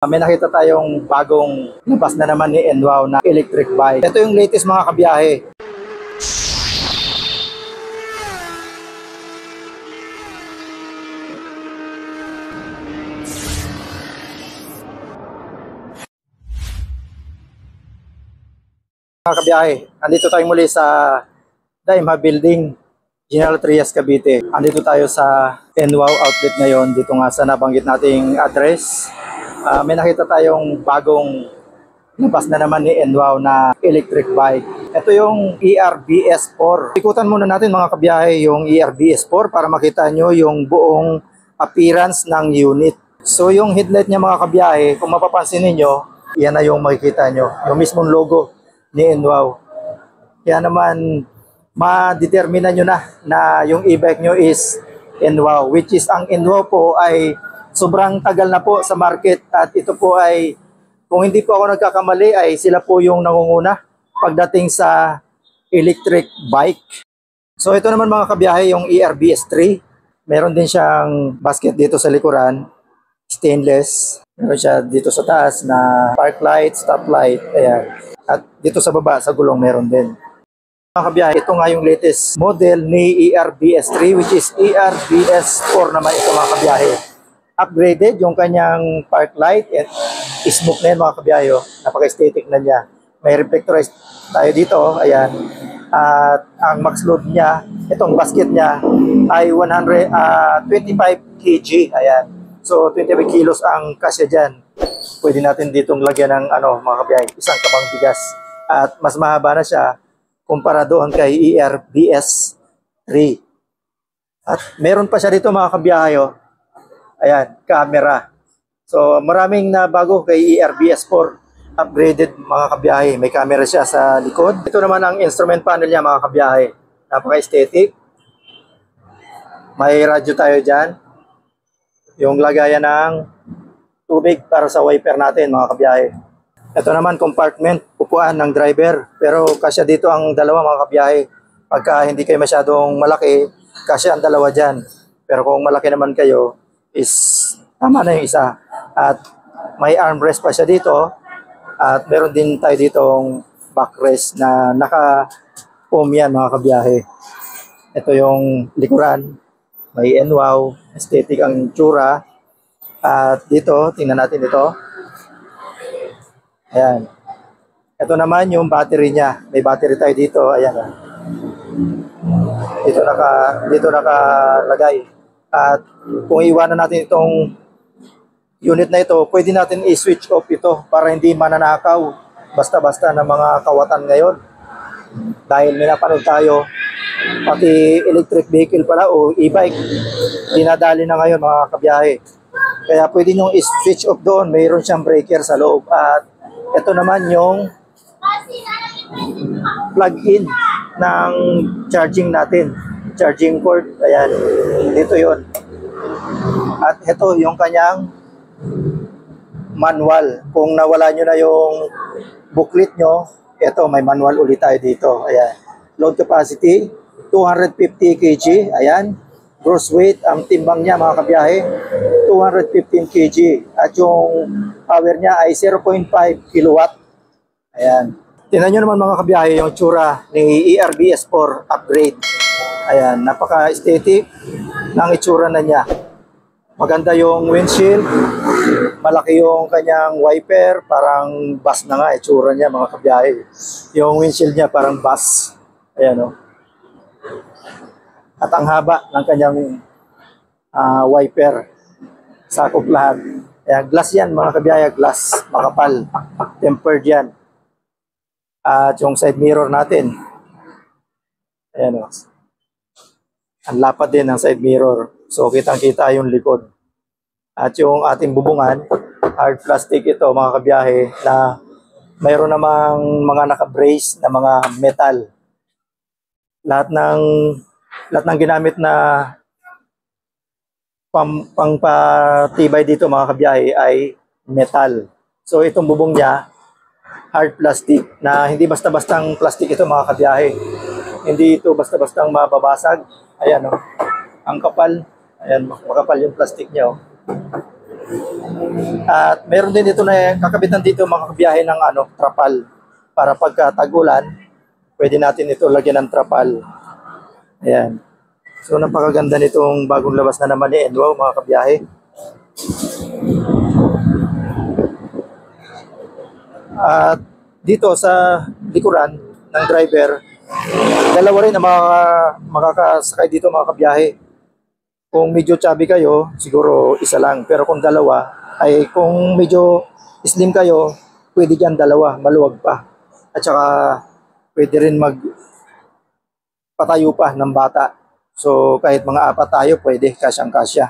May nakita tayong bagong labas na naman ni Enwow na electric bike. Ito yung latest mga kabiyahe. Mga kabiyahe, andito tayo muli sa Daimha Building, General Trias, Cavite. Andito tayo sa Enwow outlet ngayon. Dito nga sa nabanggit nating address. May nakita tayong bagong labas na naman ni Enwow na electric bike. Ito yung ERBS4. Ikutan muna natin mga kabiyahe yung ERBS4 para makita nyo yung buong appearance ng unit. So yung headlight niya mga kabiyahe, kung mapapansin niyo, yan na yung makikita nyo. Yung mismong logo ni Enwow. Kaya naman ma-determine nyo na yung e-bike nyo is Enwow. Which is ang Enwow po ay sobrang tagal na po sa market at ito po ay, kung hindi po ako nagkakamali, ay sila po yung nangunguna pagdating sa electric bike. So ito naman mga kabiyahe yung ERBS3. Meron din siyang basket dito sa likuran, stainless. Meron siya dito sa taas na park light, stop light, ayan. At dito sa baba, sa gulong meron din. Mga kabiyahe, ito nga yung latest model ni ERBS3 which is ERBS4 naman ito mga kabiyahe. Upgraded yung kanyang park light and smoke na yun mga kabiyahe. Napaka-aesthetic na niya. May reflectorized tayo dito, ayan. At ang max load niya, itong basket niya ay 25 kg, ayan. So 25 kilos ang kasya dyan. Pwede natin ditong lagyan ng mga kabiyahe, isang kabang bigas. At mas mahaba na siya kumpara doon kay ERBS3. At meron pa siya dito mga kabiyahe, ayan, camera. So maraming na bago kay ERBS4, upgraded mga kabiyahe. May camera siya sa likod. Ito naman ang instrument panel niya mga kabiyahe. Napaka-aesthetic. May radyo tayo dyan. Yung lagayan ng tubig para sa wiper natin mga kabiyahe. Ito naman compartment, upuan ng driver. Pero kasya dito ang dalawa mga kabiyahe. Pagka hindi kayo masyadong malaki, kasya ang dalawa dyan. Pero kung malaki naman kayo, is tama na yung isa. At may armrest pa siya dito. At meron din tayo ditong backrest na naka-foam yan mga kabiyahe. Ito yung likuran. May Enwow, aesthetic ang tsura. At dito, tingnan natin ito. Ayan. Ito naman yung battery niya. May battery tayo dito. Ayan. Dito nakalagay. At kung iwanan natin itong unit na ito, pwede natin i-switch off ito para hindi mananakaw basta-basta ng mga kawatan ngayon. Dahil may napanood tayo, pati electric vehicle pala o e-bike, dinadali na ngayon mga kabiyahe. Kaya pwede nyo i-switch off doon, mayroon siyang breaker sa loob. At ito naman yung plug-in ng charging natin. Charging cord, ayan, dito yon. At ito yung kanyang manual. Kung nawala nyo na yung booklet nyo, ito may manual ulit tayo dito. Ayan. Load capacity, 250 kg, ayan. Gross weight, ang timbang niya mga kabiyahe, 215 kg. At yung power niya ay 0.5 kilowatt. Ayan. Tingnan nyo naman mga kabiyahe yung tsura ni ERBS4 upgrade. Ayan, napaka-aesthetic ng itsura na niya. Maganda yung windshield, malaki yung kanyang wiper, parang bus na nga itsura niya mga kabiyahe. Yung windshield niya parang bus. Ayan o. At ang haba ng kanyang wiper, sakop lahat. Ayan, glass yan mga kabiyahe, glass, makapal, tempered yan. At yung side mirror natin, ayan o. Ang lapad din ng side mirror. So kitang-kita yung likod. At yung ating bubungan, hard plastic ito mga kabiyahe, na mayroon namang mga naka-brace na mga metal. Lahat ng ginamit na pangpatibay dito mga kabiyahe ay metal. So itong bubong niya, hard plastic, na hindi basta-bastang plastic ito mga kabiyahe. Hindi ito basta-bastang mababasag. Ayan o, ang kapal. Ayan, makapal yung plastic niya o. At meron din dito na kakabitan dito mga kabiyahe ng trapal. Para pagka tag-ulan, pwede natin ito lagyan ng trapal. Ayan. So napakaganda nitong bagong labas na naman ni Enwow mga kabiyahe. At dito sa likuran ng driver, dalawa rin ang makakasakay dito mga kabiyahe. Kung medyo chubby kayo, siguro isa lang. Pero kung dalawa, ay kung medyo slim kayo, pwede dyan dalawa, maluwag pa. At saka pwede rin magpatayo pa ng bata. So kahit mga apat tayo, pwede, kasyang-kasya.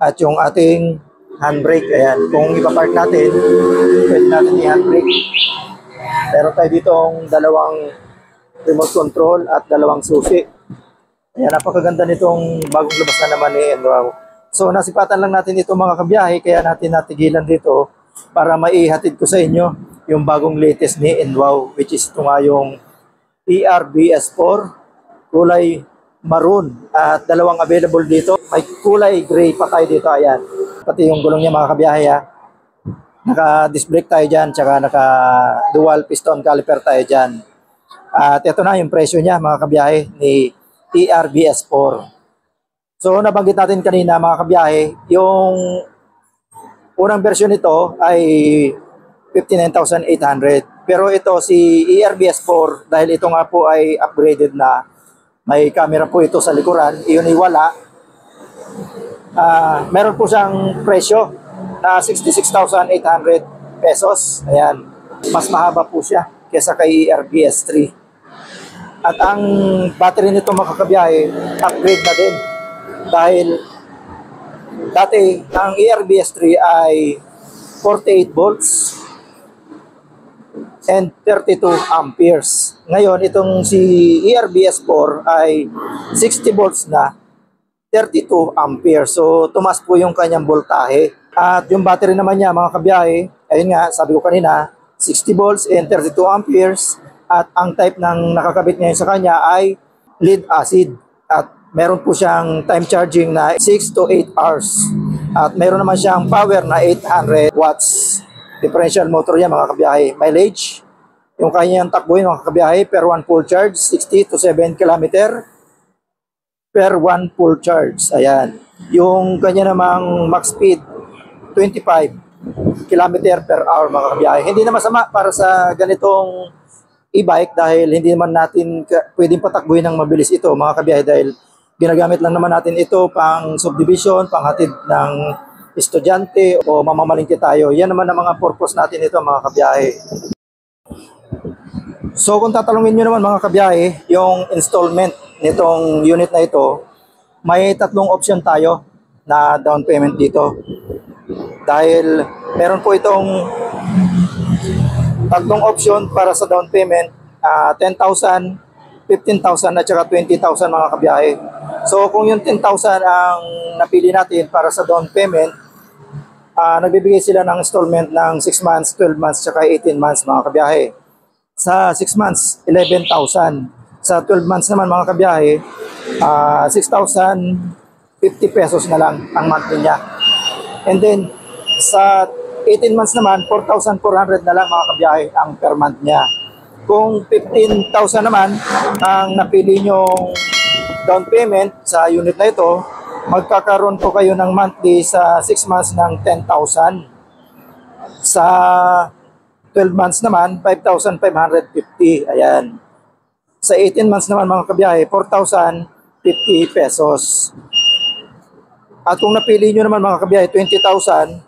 At yung ating handbrake, ayan, kung ipapark natin, pwede natin i-handbrake. Meron tayo ditong dalawang remote control at dalawang susi. Ayan, napakaganda nitong bagong labas na naman ni Enwow. So nasipatan lang natin ito mga kabiyahe, kaya natin natigilan dito para maihatid ko sa inyo yung bagong latest ni Enwow, which is ito nga yung ERBS4 kulay maroon, at dalawang available dito. May kulay gray pa tayo dito, ayan. Pati yung gulong niya mga kabiyahe, ha. Naka-disc brake tayo dyan, tsaka naka-dual piston caliper tayo dyan. At ito na yung presyo niya mga kabiyahe ni ERBS4. So nabanggit natin kanina mga kabiyahe, yung unang version nito ay 59,800. Pero ito si ERBS4, dahil ito nga po ay upgraded na, may camera po ito sa likuran, iyon ay wala. Meron po siyang presyo na 66,800 pesos. Ayan, mas mahaba po siya kesa kay ERBS3. At ang battery nito mga kabiyahe, upgrade na din. Dahil dati ang ERBS3 ay 48 volts and 32 amperes. Ngayon, itong si ERBS4 ay 60 volts na, 32 amperes. So, tumas po yung kanyang voltahe. At yung battery naman niya, mga kabiyahe, ayun nga, sabi ko kanina, 60 volts and 32 amperes. At ang type ng nakakabit ngayon sa kanya ay lead acid. At meron po siyang time charging na 6 to 8 hours. At meron naman siyang power na 800 watts. Differential motor yan mga kabiyahe. Mileage, yung kanyang takbuhin mga kabiyahe per 1 full charge, 60 to 7 km per 1 full charge. Ayan. Yung kanya namang max speed, 25 km per hour mga kabiyahe. Hindi na masama para sa ganitong e-bike dahil hindi naman natin pwedeng patakbuhin ng mabilis ito mga kabiyahe, dahil ginagamit lang naman natin ito pang subdivision, pang hatid ng estudyante o mamamalingki tayo. Yan naman ang mga purpose natin ito mga kabiyahe. So kung tatalungin nyo naman mga kabiyahe, yung installment nitong unit na ito, may tatlong option tayo na down payment dito. Dahil meron po itong tatlong option para sa down payment, 10,000, 15,000 at saka 20,000 mga kabiyahe. So kung yung 10,000 ang napili natin para sa down payment, nagbibigay sila ng installment ng 6 months, 12 months, at saka 18 months mga kabiyahe. Sa 6 months, 11,000. Sa 12 months naman mga kabiyahe, 6,050 pesos na lang ang monthly niya. And then, sa 18 months naman, 4,400 na lang mga kabiyahe ang per month niya. Kung 15,000 naman ang napili nyong down payment sa unit na ito, magkakaroon po kayo ng monthly sa 6 months ng 10,000. Sa 12 months naman, 5,550. Ayan. Sa 18 months naman mga kabiyahe, 4,050 pesos. At kung napili nyo naman mga kabiyahe, 20,000,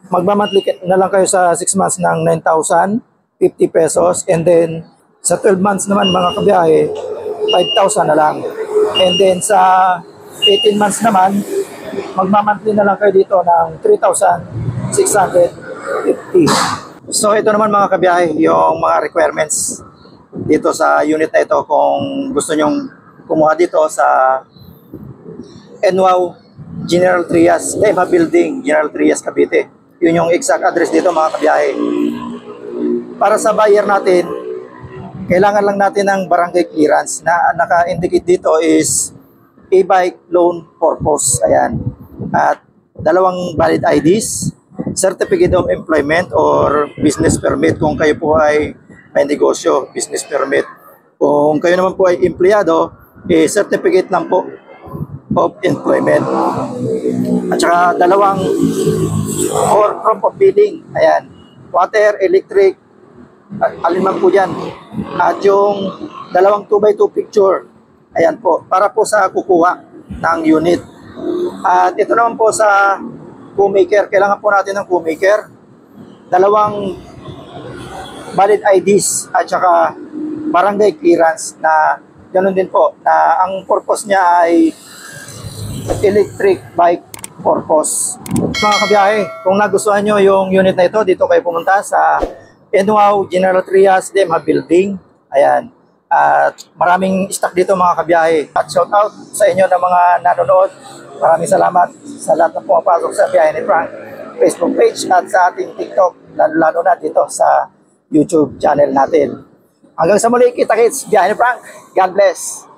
magmamonthly na lang kayo sa 6 months ng 9,050 pesos. And then, sa 12 months naman mga kabiyahe, 5,000 na lang. And then, sa 18 months naman, magmamonthly na lang kayo dito ng 3,650. So, ito naman mga kabiyahe, yung mga requirements dito sa unit na ito. Kung gusto nyong kumuha dito sa Enwow General Trias, Lema Building, General Trias, Cavite. Yun yung exact address dito mga kabiyahe. Para sa buyer natin, kailangan lang natin ng barangay clearance na naka-indicate dito is e-bike loan purpose. Ayan. At dalawang valid IDs, Certificate of Employment or Business Permit kung kayo po ay may negosyo, business permit. Kung kayo naman po ay empleyado, certificate lang po of employment. At saka dalawang or proof of billing. Ayan. Water, electric, alin man po yan. At yung dalawang 2x2 picture. Ayan po. Para po sa kukuha ng unit. At ito naman po sa co-maker. Kailangan po natin ng co-maker. Dalawang valid IDs at saka barangay clearance na ganoon din po. Na ang purpose niya ay electric bike purpose. Mga kabiyahe, kung nagustuhan nyo yung unit na ito, dito kayo pumunta sa NWOW General Trias DEMHA Building. Ayan. At maraming stock dito mga kabiyahe. At shout out sa inyo na mga nanonood. Maraming salamat sa lahat na pumapasok sa Biyahe ni Frank Facebook page at sa ating TikTok, lalo na dito sa YouTube channel natin. Hanggang sa muli, kita-kits, Biyahe ni Frank. God bless.